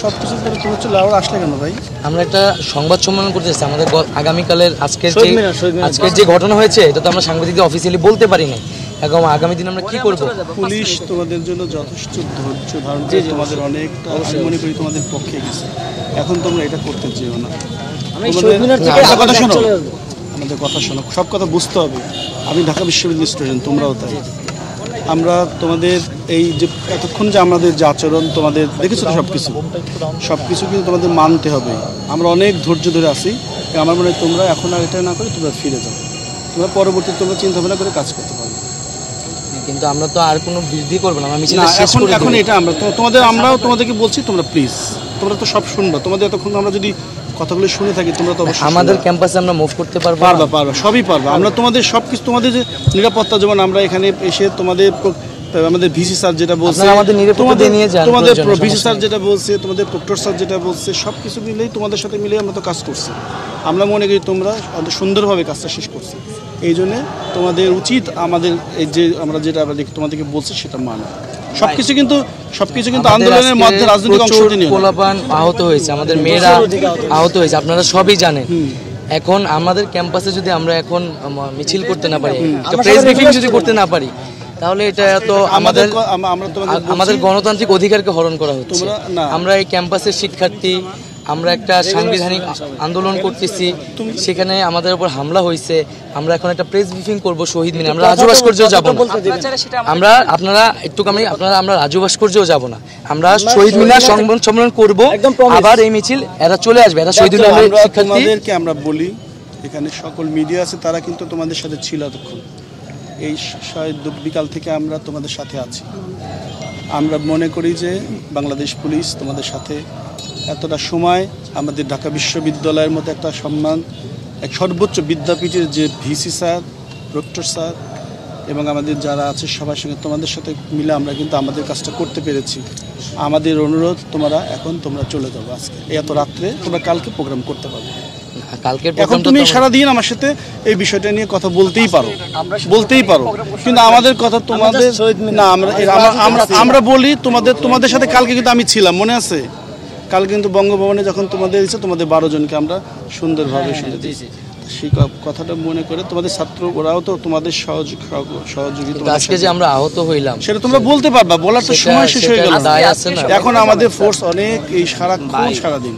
সবকিছু করে তুমি চলে আবার আসলে কেন ভাই? আমরা একটা সংবাদ সম্মেলন করতে চাচ্ছি আমাদের আগামীকালের আজকের যে ঘটনা হয়েছে এটা তো আমরা সাংবাদিকদের অফিসিয়ালি বলতে পারি না। এখন আগামী দিন আমরা কি করব? পুলিশ তোমাদের জন্য যথেষ্ট ধৈর্য ধারণ করে তোমাদের অনেকটা আমি মনে করি তোমাদের পক্ষে গেছে। এখন তোমরা এটা করতে চেও না। আমাদের কথা শোনো, সব কথা বুঝতে হবে। আমি ঢাকা বিশ্ববিদ্যালয়ের স্টুডেন্ট, তোমরাও তাই। আমরা তোমাদের এই যে এতক্ষণ যে আমাদের যে আচরণ তোমাদের দেখেছো তো সব কিছু কিন্তু তোমাদের মানতে হবে। আমরা অনেক ধৈর্য ধরে আছি। আমার মনে হয় তোমরা এখন আর এটা না করে তোমরা ফিরে যাও। তোমরা পরবর্তীতে তোমরা চিন্তা ভাবনা করে কাজ করতে পারবে। কিন্তু আমরা তো আর কোনো বৃদ্ধি করবো না, মিছিলটা শেষ করে এখন এটা আমরাও তোমাদেরকে বলছি, তোমরা প্লিজ, তোমরা তো সব শুনবা। তোমাদের এতক্ষণ আমরা যদি কথাগুলো শুনে থাকি তোমরা তো অবশ্যই আমাদের ক্যাম্পাসে আমরা মুভ করতে পারবো, সবই পারবা। আমরা তোমাদের সবকিছু, তোমাদের যে নিরাপত্তা, যেমন আমরা এখানে এসে আমাদের ভিসি স্যার যেটা বলছে, তোমাদের ভিসি স্যার যেটা বলছে, তোমাদের প্রক্টর স্যার যেটা বলছে, সব কিছু মিলেই তোমাদের সাথে মিলে আমরা তো কাজ করছি। আমরা মনে করি তোমরা সুন্দরভাবে কাজটা শেষ করছি। এই জন্যে তোমাদের উচিত আমাদের এই যে আমরা যেটা তোমাদেরকে বলছি সেটা মানা। সবকিছু কিন্তু আন্দোলনের মধ্যে রাজনৈতিক অংশ নিয়ে পোলাপান আহত হয়েছে, আমাদের মেয়েরা আহত হয়েছে, আপনারা সবই জানেন। এখন আমাদের ক্যাম্পাসে যদি আমরা এখন মিছিল করতে না পারি, প্রেস ব্রিফিং যদি করতে না পারি, তাহলে এটা তো আমাদের গণতান্ত্রিক অধিকারকে হরণ করা হচ্ছে। আমরা এই ক্যাম্পাসের শিক্ষার্থী, আমরা একটা সাংবিধানিক আন্দোলন করতেছি, সেখানে আমাদের উপর হামলা হয়েছে। আমরা এখন একটা প্রেস ব্রিফিং করব শহীদ মিনারে, আমরা রাজু ভাস্কর্যেও যাব না। আমরা রাজু ভাস্কর্যেও যাব না, আমরা শহীদ মিনার সংবাদ সম্মেলন করব। আবার এই মিছিল এরা চলে আসবে, এরা শহীদ মিনারের শিক্ষার্থী। আমরা বলি এখানে সকল মিডিয়া আছে, তারা কিন্তু তোমাদের সাথে ছিল এতক্ষণ। এই বিকাল থেকে আমরা তোমাদের সাথে আছি। আমরা মনে করি যে বাংলাদেশ পুলিশ তোমাদের সাথে এতটা সময়, আমাদের ঢাকা বিশ্ববিদ্যালয়ের মতো একটা সম্মান, এক সর্বোচ্চ বিদ্যাপীঠের যে ভিসি স্যার, প্রক্টর স্যার এবং আমাদের যারা আছে সবার সঙ্গে তোমাদের সাথে মিলে আমরা কিন্তু আমাদের কাজটা করতে পেরেছি। আমাদের অনুরোধ, তোমরা চলে যাবো আজকে এত রাত্রে, তোমরা কালকে প্রোগ্রাম করতে পারবে। এখন তুমি সারাদিন আমার সাথে এই বিষয়টা নিয়ে কথা বলতেই পারো, কিন্তু আমাদের কথা তোমাদের না, আমরা বলি তোমাদের সাথে। কালকে কিন্তু আমি ছিলাম, মনে আছে? কালকে কিন্তু বঙ্গভবনে যখন তোমাদের দিচ্ছে, তোমাদের 12 জনকে আমরা সুন্দরভাবে শুনে দিয়েছি। সেই কথাটা মনে করে তোমাদের ছাত্র, ওরাও তো তোমাদের সহযোগী। আজকে যে আমরা আহত হইলাম সেটা তোমরা বলতে পারবা, বলার তো সময় শেষ হয়ে গেল। এখন আমাদের ফোর্স অনেক, এই সারাদিন।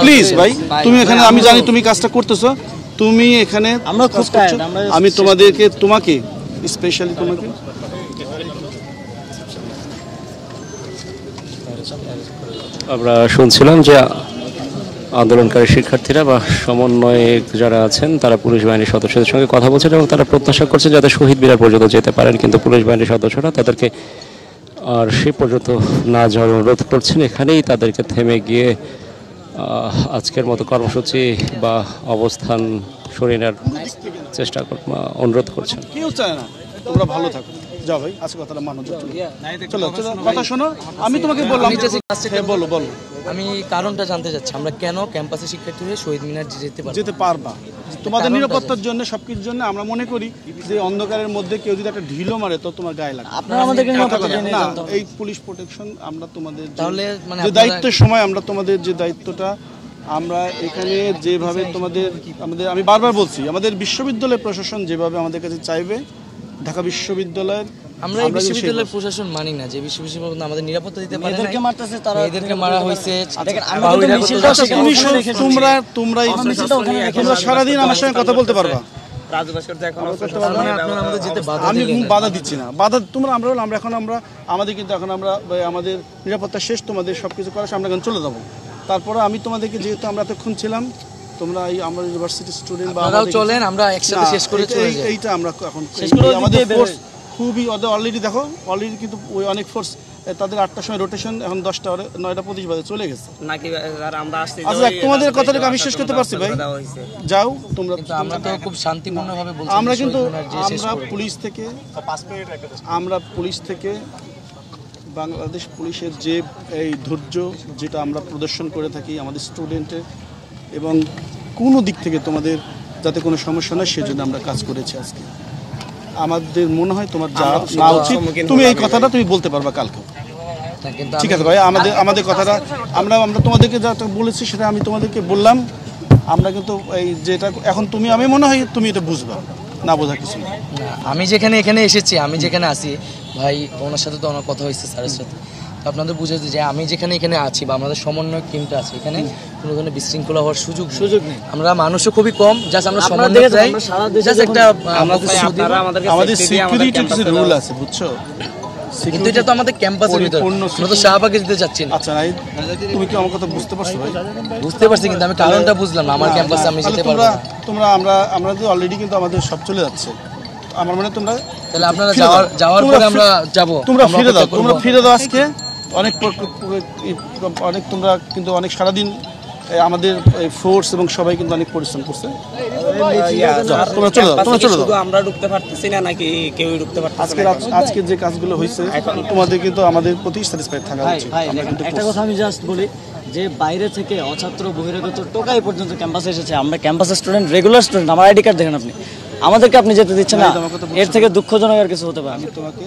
প্লিজ ভাই, তুমি এখানে, আমি জানি তুমি কাজটা করতেছো, তুমি এখানে আমি তোমাকে স্পেশালি আমরা শুনছিলাম যে আন্দোলনকারী শিক্ষার্থীরা বা সমন্বয়ক যারা আছেন তারা পুলিশ বাহিনীর সদস্যদের সঙ্গে কথা বলছেন এবং তারা প্রত্যাশা করছেন যাতে শহীদ মিনার পর্যন্ত যেতে পারেন, কিন্তু পুলিশ বাহিনীর সদস্যরা তাদেরকে আর সেই পর্যন্ত না যাওয়ার অনুরোধ করছেন। এখানেই তাদেরকে থেমে গিয়ে আজকের মতো কর্মসূচি বা অবস্থান সরিয়ে নেওয়ার চেষ্টা অনুরোধ করছেন। কেউ চায় না তোমরা ভালো থাকো, যাও ভাই, আজকে কথাটা মানো। চলো কথা শোনো, আমি তোমাকে বললাম, বলো। আমি কারণটা জানতে চাচ্ছি, আমরা কেন ক্যাম্পাসে শিক্ষার্থী হয়ে শহীদ মিনার যেতে পারবা? তোমাদের নিরাপত্তার জন্য, সবকিছুর জন্য। আমরা মনে করি যে অন্ধকারের মধ্যে কেউ যদি একটা ঢিলও মারে তো তোমার গায়ে লাগে। এই পুলিশ প্রোটেকশন আমরা তোমাদের যে দায়িত্বের সময়, আমরা তোমাদের যে দায়িত্বটা, আমরা এখানে যেভাবে আমাদের আমি বারবার বলছি, আমাদের বিশ্ববিদ্যালয় প্রশাসন যেভাবে আমাদের কাছে চাইবে, ঢাকা বিশ্ববিদ্যালয়ের আমরা এই বিশ্ববিদ্যালয়ের প্রশাসন মানি না যে বিশ্ববিদ্যালয় আমাদের নিরাপত্তা দিতে পারে না। এদেরকে মারা হয়েছে। তোমরা সারাদিন আমার সঙ্গে কথা বলতে পারবা। আমি বাধা দিচ্ছি না, আমাদের কিন্তু এখন আমরা আমাদের নিরাপত্তা শেষ, তোমাদের সবকিছু করা আমরা এখন চলে যাবো। তারপরে আমি তোমাদেরকে, যেহেতু আমরা এতক্ষণ ছিলাম, তোমরা আমার ইউনিভার্সিটি স্টুডেন্ট বা চলেন আমরা একসাথে শেষ করে চলে যাই। এইটা আমরা এখন আমাদের ফোর্স খুবই অলরেডি দেখো, অলরেডি কিন্তু ওই অনেক ফোর্স তাদের 8টার সময় রোটেশন, এখন 10টা 9:25 বাজে চলে গেছে। আচ্ছা, তোমাদের কথাটাকে আমি শেষ করতে পারছি ভাই, যাও তোমরা। আমরা তো খুব শান্তিপূর্ণভাবে বলছি, আমরা পুলিশ থেকে বাংলাদেশ পুলিশের যে এই ধৈর্য যেটা আমরা প্রদর্শন করে থাকি আমাদের স্টুডেন্টের, এবং কোনো দিক থেকে তোমাদের যাতে কোনো সমস্যা নয় সেজন্য আমরা কাজ করেছি আজকে। আমাদের মনে হয় তোমার যা না উচিত, তুমি এই কথাটা তুমি বলতে পারবা কালকে। না, কিন্তু ঠিক আছে ভাই, আমাদের কথাটা আমরা তোমাদেরকে যা বলেছি সেটা আমি তোমাদেরকে বললাম। আমরা কিন্তু এই যেটা এখন আমি মনে হয় তুমি এটা বুঝবা, না বোঝা কিছু না। আমি এখানে এসেছি, আমি যেখানে আছি ভাই, ওনার সাথে তো আমার কথা হয়েছে স্যারের সাথে, তো আপনাদের বুঝেছি যে আমি এখানে আছি বা আমাদের সমন্বয় টিমটা আছে এখানে, কোনো ধরনের বিশৃঙ্খলা হওয়ার সুযোগ নেই। আমরা মানুষও খুবই কম, জাস্ট আমরা সমন্বয় চাই, জাস্ট একটা আমাদের সিকিউরিটির কিছু রুল আছে, বুঝছো? কিন্তু এটা তো আমাদের ক্যাম্পাসের ভিতরে, আমরা তো শাহবাগে যেতে চাচ্ছি না। আচ্ছা, তুমি কি আমার কথা বুঝতে পারছো ভাই? বুঝতে পারছি, কিন্তু আমি কারণটা বুঝলাম না, আমার ক্যাম্পাসে আমি যেতে পারবো না। আমরা তো অলরেডি কিন্তু আমাদের সব চলে যাচ্ছে, আমার মানে তোমরা তাহলে আপনারা যাওয়ার পরে আমরা যাব, তোমরা ফিরে দাও আজকে। অনেক তোমরা কিন্তু অনেক সারাদিন আমাদের ফোর্স এবং সবাই কিন্তু অনেক পরিশ্রম করছে। তোমরা চলে দাও। আমরা ঢুকতে পারতেছি না নাকি কেউ ঢুকতে পারতেছে না? আজকে যে কাজগুলো হয়েছে তোমাদের কিন্তু আমাদের প্রতি স্যাটিসফাইড থাকা উচিত। আমরা কিন্তু একটা কথা আমি জাস্ট বলি যে বাইরে থেকে অছাত্র বহিরাগত টোকাই পর্যন্ত ক্যাম্পাসে এসেছে, আমরা ক্যাম্পাসের স্টুডেন্ট, রেগুলার স্টুডেন্ট, আমার আইডি কার্ড দেখেন আপনি, আমাদেরকে আপনি যেতে দিচ্ছেন না, এর থেকে দুঃখজনক আর কিছু হতে পারে। আমি তোমাকে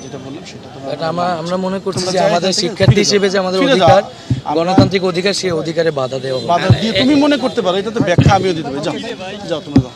যেটা বললাম সেটা এটা আমরা মনে করছি যে আমাদের শিক্ষার্থী হিসেবে যে আমাদের অধিকার, গণতান্ত্রিক অধিকার, সেই অধিকারে বাধা দেওয়া হবে। বাধা দিয়ে তুমি মনে করতে পারো, এটা তো ব্যাখ্যা আমিও দিতে পারি। যাও তোমরা যাও।